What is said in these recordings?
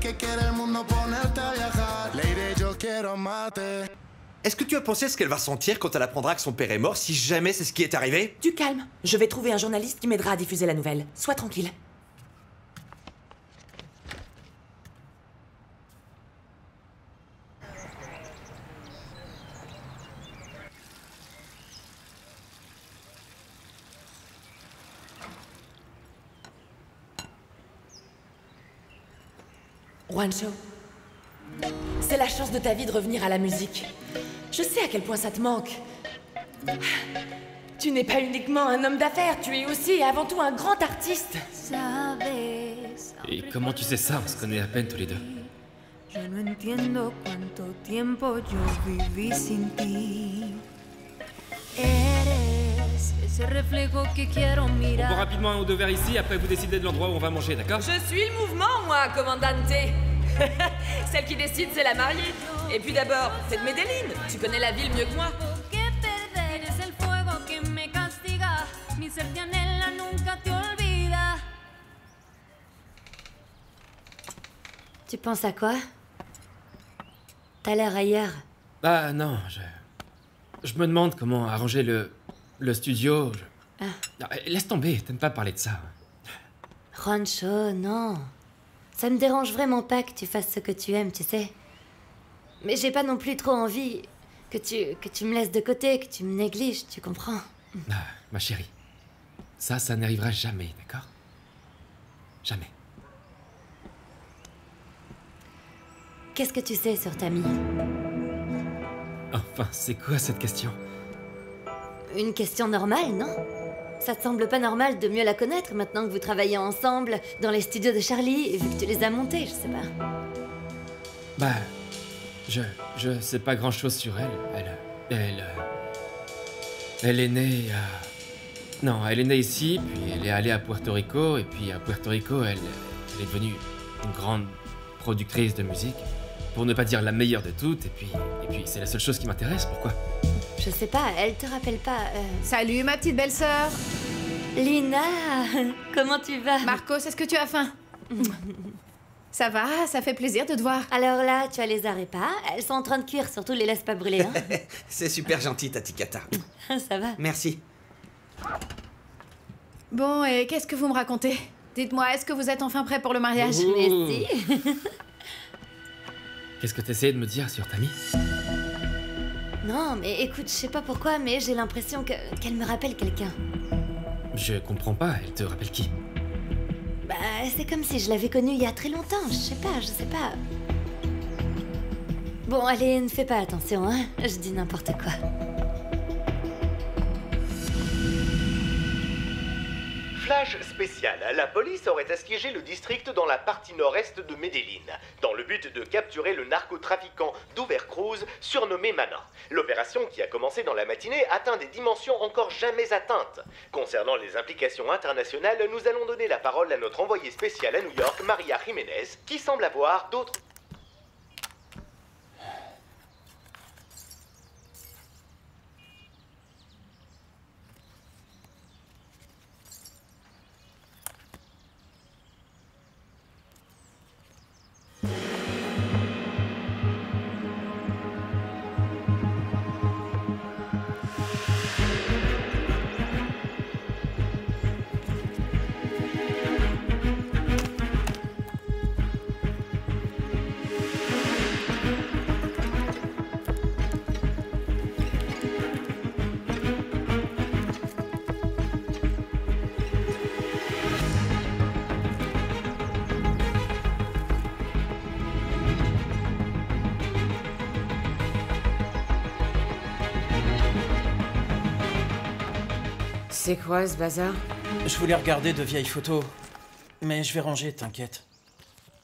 que quiere el mundo ponerte a viajar. Lady, yo quiero mate. Est-ce que tu as pensé à ce qu'elle va sentir quand elle apprendra que son père est mort, si jamais c'est ce qui est arrivé? Du calme. Je vais trouver un journaliste qui m'aidera à diffuser la nouvelle. Sois tranquille. Juancho, c'est la chance de ta vie de revenir à la musique. Je sais à quel point ça te manque. Tu n'es pas uniquement un homme d'affaires, tu es aussi et avant tout un grand artiste. Et comment tu sais ça? On se connaît à peine tous les deux. Yo no entiendo cuánto tiempo yo viví sin ti. Eres ese reflejo que quiero On boit mirar. rapidement un ou deux verres ici, après vous décidez de l'endroit où on va manger, d'accord? Je suis le mouvement, moi, commandante. Celle qui décide, c'est la mariée. Et puis d'abord, c'est de Medellín. Tu connais la ville mieux que moi. Que perder es el fuego que me castiga. Mi ser te anhela, nunca te olvida. Tu penses à quoi? T'as l'air ailleurs. Ah non, je me demande comment arranger le studio. Ah, laisse tomber, t'aimes pas parler de ça. Juancho, non. Ça me dérange vraiment pas que tu fasses ce que tu aimes, tu sais. Mais j'ai pas non plus trop envie que tu me laisses de côté, que tu me négliges, tu comprends? Ah, ma chérie, ça n'arrivera jamais, d'accord? Jamais. Qu'est-ce que tu sais sur Tammy? Enfin, c'est quoi cette question? Une question normale, non? Ça te semble pas normal de mieux la connaître maintenant que vous travaillez ensemble dans les studios de Charlie, vu que tu les as montés, je sais pas. Bah, je sais pas grand-chose sur elle. Elle est née à... Non, elle est née ici, puis elle est allée à Puerto Rico, et puis à Puerto Rico, elle est devenue une grande productrice de musique, pour ne pas dire la meilleure de toutes, et puis c'est la seule chose qui m'intéresse, pourquoi? Je sais pas, elle te rappelle pas... Salut ma petite belle-sœur. Lina, comment tu vas? Marcos, est-ce que tu as faim? Ça va, ça fait plaisir de te voir. Alors là, tu as les arepas, elles sont en train de cuire, surtout les laisse pas brûler, hein. C'est super gentil, Tatikata. Ça va. Merci. Bon, et qu'est-ce que vous me racontez? Dites-moi, est-ce que vous êtes enfin prêt pour le mariage? Mais si. Qu'est-ce que t'essayais de me dire sur Tammy? Non, mais écoute, je sais pas pourquoi, mais j'ai l'impression qu'elle me rappelle quelqu'un. Je comprends pas, elle te rappelle qui? Bah, c'est comme si je l'avais connue il y a très longtemps, je sais pas. Bon, allez, ne fais pas attention, hein. Je dis n'importe quoi. Flash spécial, la police aurait assiégé le district dans la partie nord-est de Medellín, dans le but de capturer le narcotrafiquant Dover Cruz, surnommé Mana. L'opération, qui a commencé dans la matinée, atteint des dimensions encore jamais atteintes. Concernant les implications internationales, nous allons donner la parole à notre envoyée spéciale à New York, Maria Jiménez, qui semble avoir d'autres... C'est quoi ce bazar? Je voulais regarder de vieilles photos, mais je vais ranger, t'inquiète.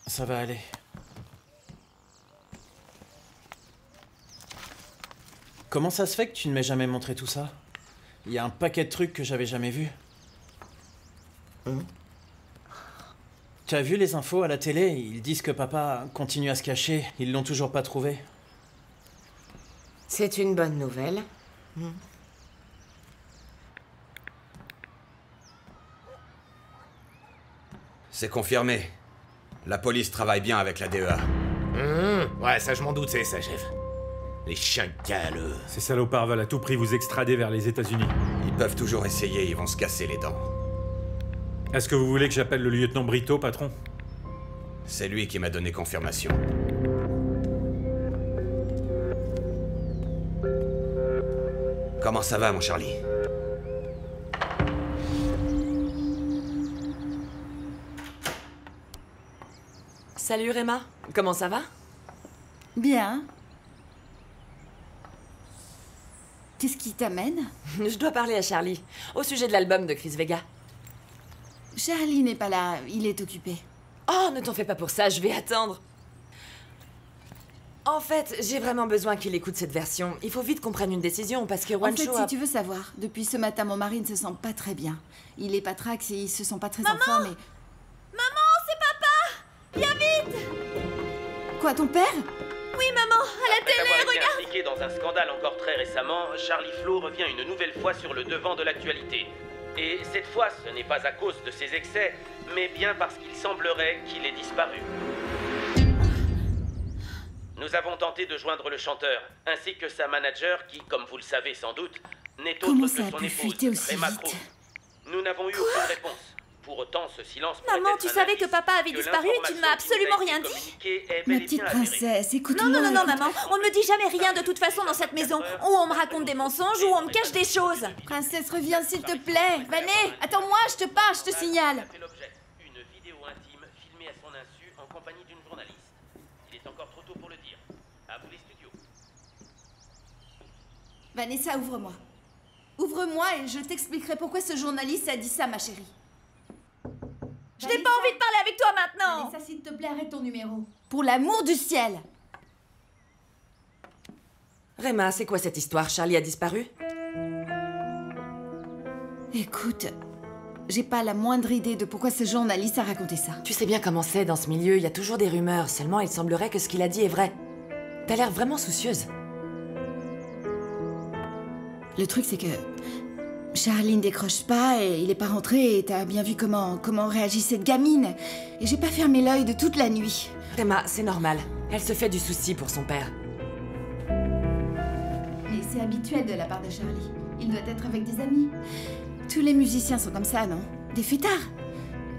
Ça va aller. Comment ça se fait que tu ne m'aies jamais montré tout ça? Il y a un paquet de trucs que j'avais jamais vus. Tu as vu les infos à la télé? Ils disent que papa continue à se cacher. Ils l'ont toujours pas trouvé. C'est une bonne nouvelle. C'est confirmé. La police travaille bien avec la DEA. Ouais, ça je m'en doutais, ça, chef. Les chiens galeux. Ces salopards veulent à tout prix vous extrader vers les États-Unis. Ils peuvent toujours essayer, ils vont se casser les dents. Est-ce que vous voulez que j'appelle le lieutenant Brito, patron? C'est lui qui m'a donné confirmation. Comment ça va, mon Charlie? Salut Réma, comment ça va? Bien. Qu'est-ce qui t'amène? Je dois parler à Charlie, au sujet de l'album de Chris Vega. Charlie n'est pas là, il est occupé. Oh, ne t'en fais pas pour ça, je vais attendre. En fait, j'ai vraiment besoin qu'il écoute cette version. Il faut vite qu'on prenne une décision, parce que En fait, Juancho si a... tu veux savoir, depuis ce matin, mon mari ne se sent pas très bien. Il est patrax et il se sent pas très en Maman forme et... Maman, c'est papa! Viens vite! Quoi, ton père? Oui, maman, à la télé, Après avoir été regarde! impliqué dans un scandale encore très récemment, Charlie Flo revient une nouvelle fois sur le devant de l'actualité. Et cette fois, ce n'est pas à cause de ses excès, mais bien parce qu'il semblerait qu'il ait disparu. Nous avons tenté de joindre le chanteur, ainsi que sa manager qui, comme vous le savez sans doute, n'est autre Comment que ça a son pu épouse, fuiter aussi Réma vite? Cruz. Nous n'avons eu aucune réponse. Pour autant, ce silence pourrait Maman, être tu un savais indice que papa avait que disparu et tu ne m'as l'information qui nous a absolument été rien dit? communiquée est bel Ma et petite bien avérée. princesse, écoute-moi. Non, maman, on ne me dit jamais rien de toute façon dans cette maison. Ou on me raconte des mensonges, ou on me cache des choses. Princesse, reviens s'il te plaît. Vanet, attends-moi, je te parle, je te signale. C'est l'objet. Une vidéo intime filmée à son insu en compagnie d'une journaliste. Il est encore trop tôt pour le dire. À vous les studios. Vanessa, ouvre-moi. Ouvre-moi et je t'expliquerai pourquoi ce journaliste a dit ça, ma chérie. Je n'ai pas envie de parler avec toi maintenant. Vanessa, s'il te plaît, arrête ton numéro. Pour l'amour du ciel. Réma, c'est quoi cette histoire? Charlie a disparu? Écoute, j'ai pas la moindre idée de pourquoi ce journaliste a raconté ça. Tu sais bien comment c'est dans ce milieu, il y a toujours des rumeurs. Seulement, il semblerait que ce qu'il a dit est vrai. T'as l'air vraiment soucieuse. Le truc, c'est que Charlie ne décroche pas et il est pas rentré et t'as bien vu comment réagit cette gamine. Et j'ai pas fermé l'œil de toute la nuit. Réma, c'est normal. Elle se fait du souci pour son père. Mais c'est habituel de la part de Charlie. Il doit être avec des amis. Tous les musiciens sont comme ça, non? Des fêtards.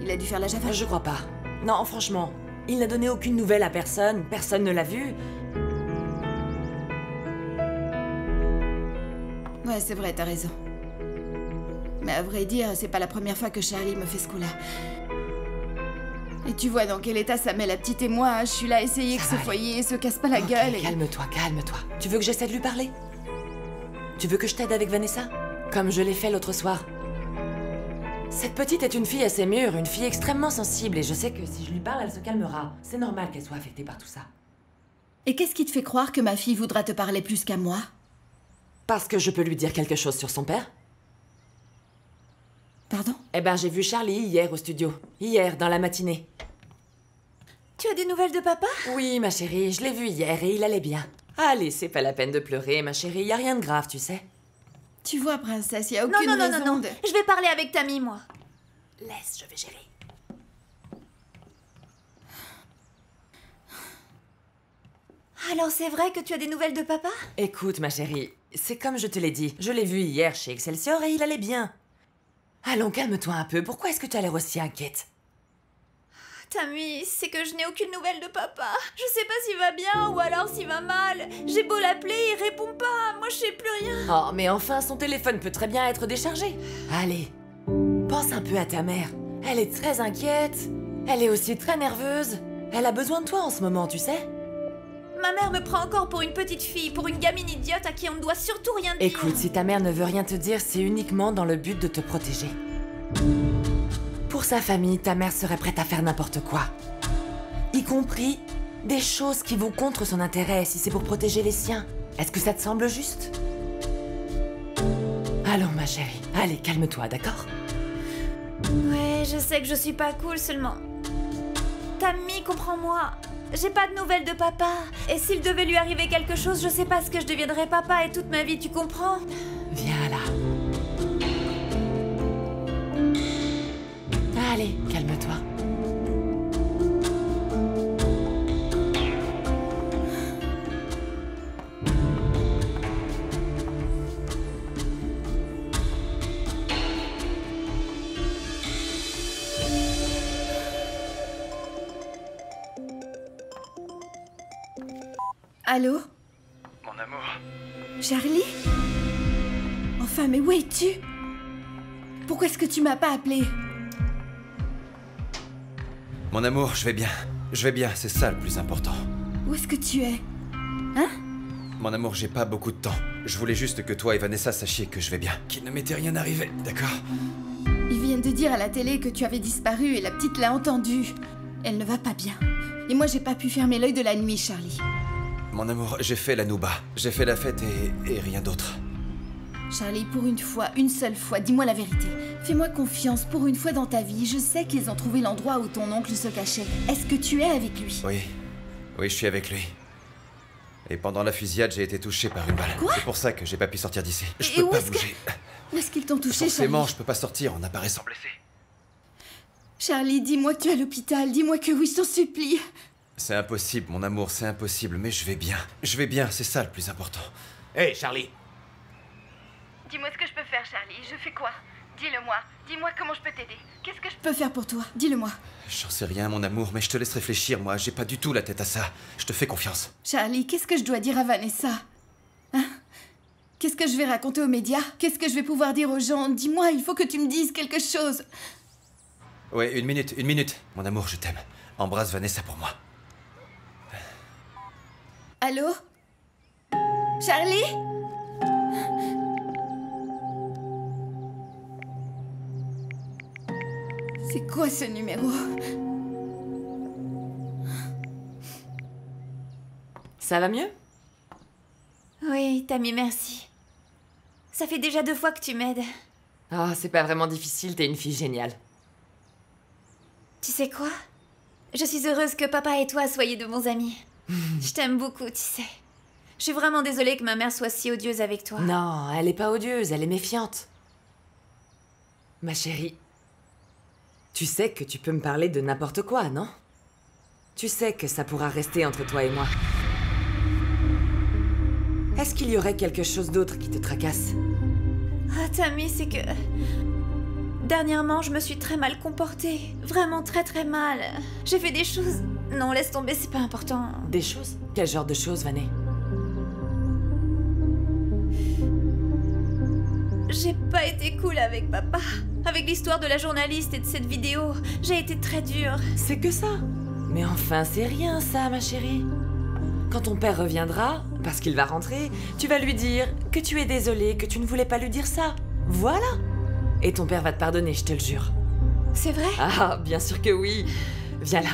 Il a dû faire la java. Je crois pas. Non, franchement, il n'a donné aucune nouvelle à personne. Personne ne l'a vu. Ouais, c'est vrai, t'as raison. Mais à vrai dire, c'est pas la première fois que Charlie me fait ce coup-là. Et tu vois dans quel état ça met la petite et moi, hein. Je suis là à essayer que ce foyer se casse pas la gueule et... Calme-toi, calme-toi. Tu veux que j'essaie de lui parler? Tu veux que je t'aide avec Vanessa? Comme je l'ai fait l'autre soir. Cette petite est une fille assez mûre, une fille extrêmement sensible, et je sais que si je lui parle, elle se calmera. C'est normal qu'elle soit affectée par tout ça. Et qu'est-ce qui te fait croire que ma fille voudra te parler plus qu'à moi? Parce que je peux lui dire quelque chose sur son père. Pardon? Eh ben, j'ai vu Charlie hier au studio. Hier, dans la matinée. Tu as des nouvelles de papa? Oui, ma chérie, je l'ai vu hier et il allait bien. Allez, c'est pas la peine de pleurer, ma chérie, y a rien de grave, tu sais. Tu vois, princesse, y a aucune raison Non. de... Je vais parler avec Tammy, moi. Laisse, je vais gérer. Alors c'est vrai que tu as des nouvelles de papa? Écoute, ma chérie, c'est comme je te l'ai dit. Je l'ai vu hier chez Excelsior et il allait bien. Allons, calme-toi un peu. Pourquoi est-ce que tu as l'air aussi inquiète? Tammy, c'est que je n'ai aucune nouvelle de papa. Je sais pas s'il va bien ou alors s'il va mal. J'ai beau l'appeler, il répond pas. Moi, je sais plus rien. Oh, mais enfin, son téléphone peut très bien être déchargé. Allez, pense un peu à ta mère. Elle est très inquiète. Elle est aussi très nerveuse. Elle a besoin de toi en ce moment, tu sais. Ma mère me prend encore pour une petite fille, pour une gamine idiote à qui on ne doit surtout rien dire. Écoute, si ta mère ne veut rien te dire, c'est uniquement dans le but de te protéger. Pour sa famille, ta mère serait prête à faire n'importe quoi. Y compris des choses qui vont contre son intérêt, si c'est pour protéger les siens. Est-ce que ça te semble juste? Allons, ma chérie. Allez, calme-toi, d'accord? Ouais, je sais que je suis pas cool seulement. Tammy, comprends-moi. J'ai pas de nouvelles de papa. Et s'il devait lui arriver quelque chose, je sais pas ce que je deviendrais papa et toute ma vie, tu comprends? Viens là. Allez, calme-toi. Allô? Mon amour. Charlie? Enfin, mais où es-tu? Pourquoi est-ce que tu m'as pas appelé? Mon amour, je vais bien. Je vais bien, c'est ça le plus important. Où est-ce que tu es? Hein? Mon amour, j'ai pas beaucoup de temps. Je voulais juste que toi et Vanessa sachiez que je vais bien. Qu'il ne m'était rien arrivé, d'accord? Ils viennent de dire à la télé que tu avais disparu et la petite l'a entendu. Elle ne va pas bien. Et moi, j'ai pas pu fermer l'œil de la nuit, Charlie. Mon amour, j'ai fait la nouba. J'ai fait la fête et rien d'autre. Charlie, pour une fois, une seule fois, dis-moi la vérité. Fais-moi confiance pour une fois dans ta vie. Je sais qu'ils ont trouvé l'endroit où ton oncle se cachait. Est-ce que tu es avec lui? Oui. Oui, je suis avec lui. Et pendant la fusillade, j'ai été touché par une balle. Quoi? C'est pour ça que j'ai pas pu sortir d'ici. Je Et peux où pas est-ce bouger. Où est-ce qu'ils t'ont touché, Forcément, Charlie? je peux pas sortir en apparaissant blessé. Charlie, dis-moi que tu es à l'hôpital. Dis-moi que oui, je t'en supplie. C'est impossible, mon amour, c'est impossible, mais je vais bien. Je vais bien, c'est ça le plus important. Hé, Charlie. Dis-moi ce que je peux faire, Charlie. Je fais quoi? Dis-le-moi. Dis-moi comment je peux t'aider. Qu'est-ce que je peux faire pour toi? Dis-le-moi. J'en sais rien, mon amour, mais je te laisse réfléchir, moi. J'ai pas du tout la tête à ça. Je te fais confiance. Charlie, qu'est-ce que je dois dire à Vanessa? Hein? Qu'est-ce que je vais raconter aux médias? Qu'est-ce que je vais pouvoir dire aux gens? Dis-moi, il faut que tu me dises quelque chose. Ouais, une minute. Mon amour, je t'aime. Embrasse Vanessa pour moi. Allô? Charlie? C'est quoi ce numéro? Ça va mieux? Oui, Tammy, merci. Ça fait déjà 2 fois que tu m'aides. Ah, c'est pas vraiment difficile, t'es une fille géniale. Tu sais quoi? Je suis heureuse que papa et toi soyez de bons amis. Je t'aime beaucoup, tu sais. Je suis vraiment désolée que ma mère soit si odieuse avec toi. Non, elle est pas odieuse, elle est méfiante. Ma chérie, tu sais que tu peux me parler de n'importe quoi, non? Tu sais que ça pourra rester entre toi et moi. Est-ce qu'il y aurait quelque chose d'autre qui te tracasse? Ah, Tammy, c'est que... Dernièrement, je me suis très mal comportée. Vraiment très très mal. J'ai fait des choses... Non, laisse tomber, c'est pas important. Des choses? Quel genre de choses, Vané? J'ai pas été cool avec papa. Avec l'histoire de la journaliste et de cette vidéo, j'ai été très dure. C'est que ça? Mais enfin, c'est rien ça, ma chérie. Quand ton père reviendra, parce qu'il va rentrer, tu vas lui dire que tu es désolée, que tu ne voulais pas lui dire ça. Voilà. Et ton père va te pardonner, je te le jure. C'est vrai? Ah, bien sûr que oui. Viens là.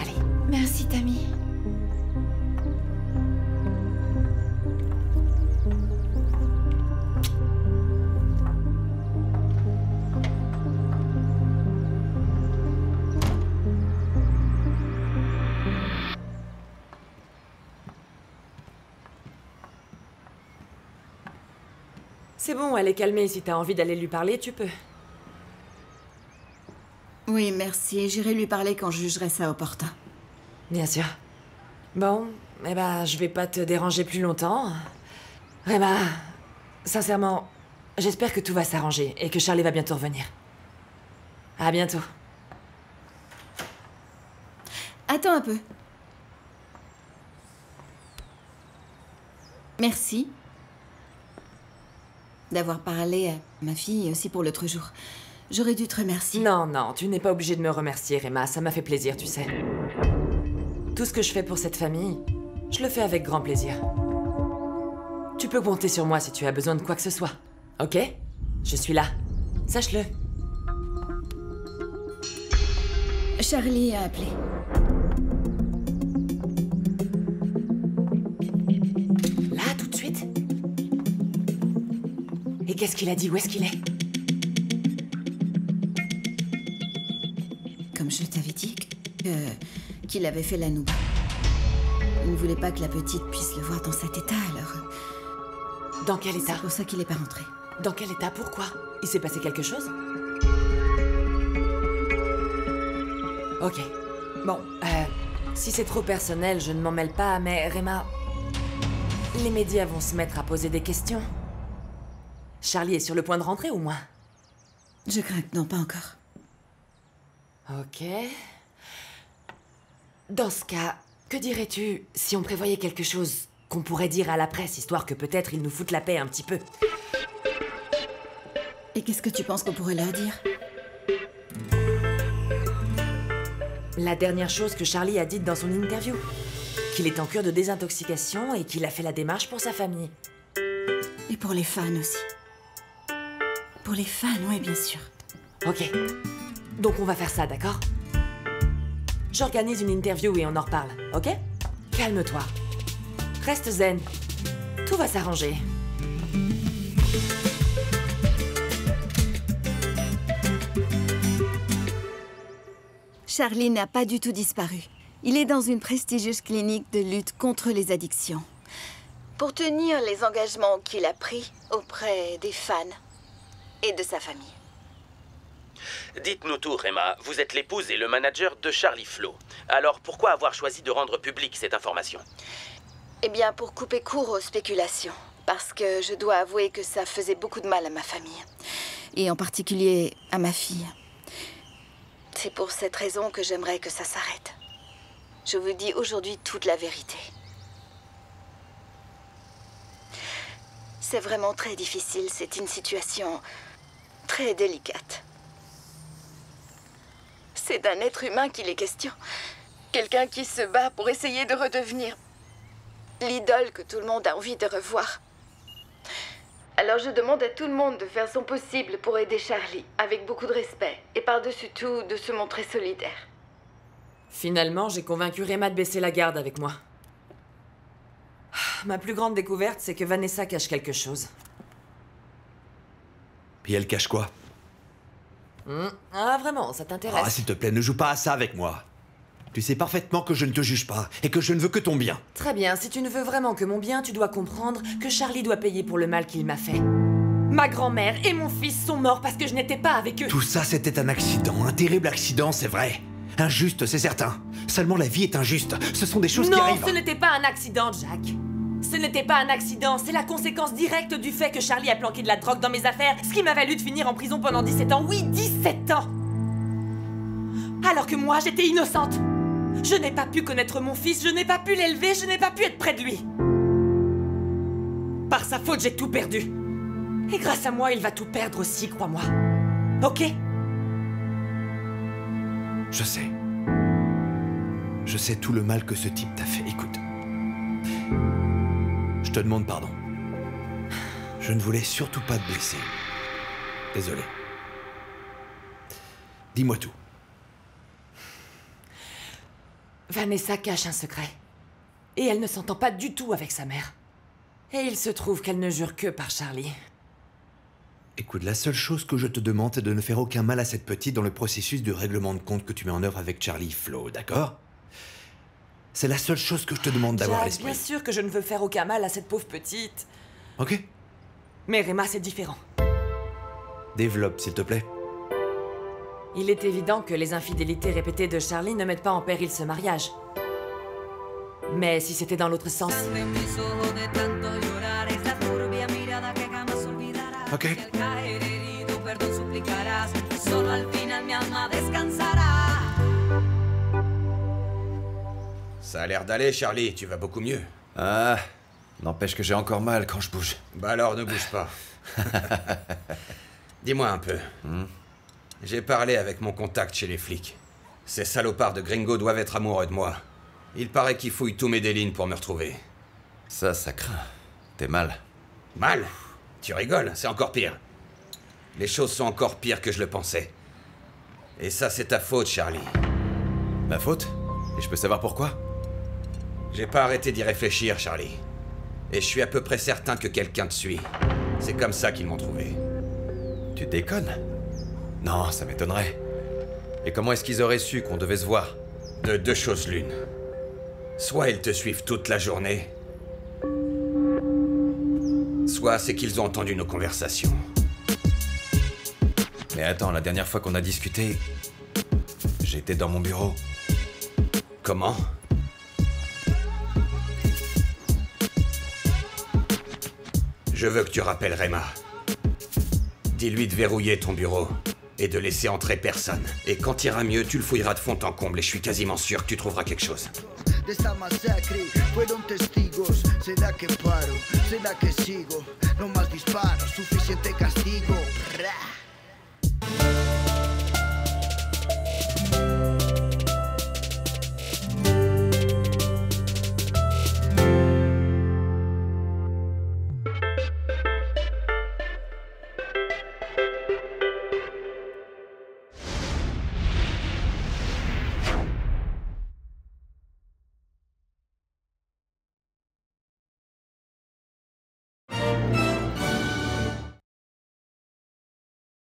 Allez. Merci, Tammy. C'est bon, elle est calmée. Si t'as envie d'aller lui parler, tu peux. Oui, merci. J'irai lui parler quand je jugerai ça opportun. Bien sûr. Bon, eh ben, je vais pas te déranger plus longtemps. Rema, sincèrement, j'espère que tout va s'arranger et que Charlie va bientôt revenir. À bientôt. Attends un peu. Merci d'avoir parlé à ma fille et aussi pour l'autre jour. J'aurais dû te remercier. Non, non, tu n'es pas obligée de me remercier, Rema. Ça m'a fait plaisir, tu sais. Tout ce que je fais pour cette famille, je le fais avec grand plaisir. Tu peux compter sur moi si tu as besoin de quoi que ce soit. Ok? Je suis là. Sache-le. Charlie a appelé. Là, tout de suite? Et qu'est-ce qu'il a dit? Où est-ce qu'il est? Comme je t'avais dit, qu'il avait fait la nouba. Il ne voulait pas que la petite puisse le voir dans cet état, alors... Dans quel état? C'est pour ça qu'il n'est pas rentré. Dans quel état? Pourquoi? Il s'est passé quelque chose? Ok. Bon, si c'est trop personnel, je ne m'en mêle pas, mais Rema... Les médias vont se mettre à poser des questions. Charlie est sur le point de rentrer, au moins? Je crains que non, pas encore. Ok. Dans ce cas, que dirais-tu si on prévoyait quelque chose qu'on pourrait dire à la presse, histoire que peut-être ils nous foutent la paix un petit peu? Et qu'est-ce que tu penses qu'on pourrait leur dire? La dernière chose que Charlie a dite dans son interview. Qu'il est en cure de désintoxication et qu'il a fait la démarche pour sa famille. Et pour les fans aussi. Pour les fans, oui, bien sûr. Ok. Donc on va faire ça, d'accord? J'organise une interview et on en reparle, ok? Calme-toi. Reste zen. Tout va s'arranger. Charlie n'a pas du tout disparu. Il est dans une prestigieuse clinique de lutte contre les addictions. Pour tenir les engagements qu'il a pris auprès des fans et de sa famille. Dites-nous tout, Rema. Vous êtes l'épouse et le manager de Charlie Flo. Alors pourquoi avoir choisi de rendre publique cette information? Eh bien, pour couper court aux spéculations. Parce que je dois avouer que ça faisait beaucoup de mal à ma famille. Et en particulier à ma fille. C'est pour cette raison que j'aimerais que ça s'arrête. Je vous dis aujourd'hui toute la vérité. C'est vraiment très difficile. C'est une situation très délicate. C'est d'un être humain qu'il est question. Quelqu'un qui se bat pour essayer de redevenir l'idole que tout le monde a envie de revoir. Alors je demande à tout le monde de faire son possible pour aider Charlie, avec beaucoup de respect, et par-dessus tout, de se montrer solidaire. Finalement, j'ai convaincu Rema de baisser la garde avec moi. Ma plus grande découverte, c'est que Vanessa cache quelque chose. Puis elle cache quoi? Ah, vraiment, ça t'intéresse? Ah, s'il te plaît, ne joue pas à ça avec moi. Tu sais parfaitement que je ne te juge pas, et que je ne veux que ton bien. Très bien, si tu ne veux vraiment que mon bien, tu dois comprendre que Charlie doit payer pour le mal qu'il m'a fait. Ma grand-mère et mon fils sont morts parce que je n'étais pas avec eux. Tout ça, c'était un accident, un terrible accident, c'est vrai. Injuste, c'est certain. Seulement la vie est injuste. Ce sont des choses qui arrivent. Non, ce n'était pas un accident, Jack. Ce n'était pas un accident, c'est la conséquence directe du fait que Charlie a planqué de la drogue dans mes affaires, ce qui m'a valu de finir en prison pendant 17 ans. Oui, 17 ans! Alors que moi, j'étais innocente. Je n'ai pas pu connaître mon fils, je n'ai pas pu l'élever, je n'ai pas pu être près de lui. Par sa faute, j'ai tout perdu. Et grâce à moi, il va tout perdre aussi, crois-moi. Ok? Je sais. Je sais tout le mal que ce type t'a fait. Écoute. Je te demande pardon. Je ne voulais surtout pas te blesser. Désolé. Dis-moi tout. Vanessa cache un secret. Et elle ne s'entend pas du tout avec sa mère. Et il se trouve qu'elle ne jure que par Charlie. Écoute, la seule chose que je te demande, c'est de ne faire aucun mal à cette petite dans le processus de règlement de compte que tu mets en œuvre avec Charlie Flo, d'accord? C'est la seule chose que je te demande d'avoir à l'esprit. Bien sûr que je ne veux faire aucun mal à cette pauvre petite. Ok. Mais Rema, c'est différent. Développe, s'il te plaît. Il est évident que les infidélités répétées de Charlie ne mettent pas en péril ce mariage. Mais si c'était dans l'autre sens... Ok. Ça a l'air d'aller, Charlie. Tu vas beaucoup mieux. Ah, n'empêche que j'ai encore mal quand je bouge. Bah alors, ne bouge pas. Dis-moi un peu. J'ai parlé avec mon contact chez les flics. Ces salopards de gringo doivent être amoureux de moi. Il paraît qu'ils fouillent tous Medellín pour me retrouver. Ça craint. T'es mal. Mal? Tu rigoles, c'est encore pire. Les choses sont encore pires que je le pensais. Et ça, c'est ta faute, Charlie. Ma faute? Et je peux savoir pourquoi? J'ai pas arrêté d'y réfléchir, Charlie. Et je suis à peu près certain que quelqu'un te suit. C'est comme ça qu'ils m'ont trouvé. Tu déconnes? Non, ça m'étonnerait. Et comment est-ce qu'ils auraient su qu'on devait se voir? De deux choses l'une. Soit ils te suivent toute la journée, soit c'est qu'ils ont entendu nos conversations. Mais attends, la dernière fois qu'on a discuté, j'étais dans mon bureau. Comment? Je veux que tu rappelles Rema. Dis-lui de verrouiller ton bureau et de laisser entrer personne. Et quand ira mieux, tu le fouilleras de fond en comble et je suis quasiment sûr que tu trouveras quelque chose. De esta masacre fueron testigos. ¿Será que paro? ¿Será que sigo? No más disparos, suficiente castigo.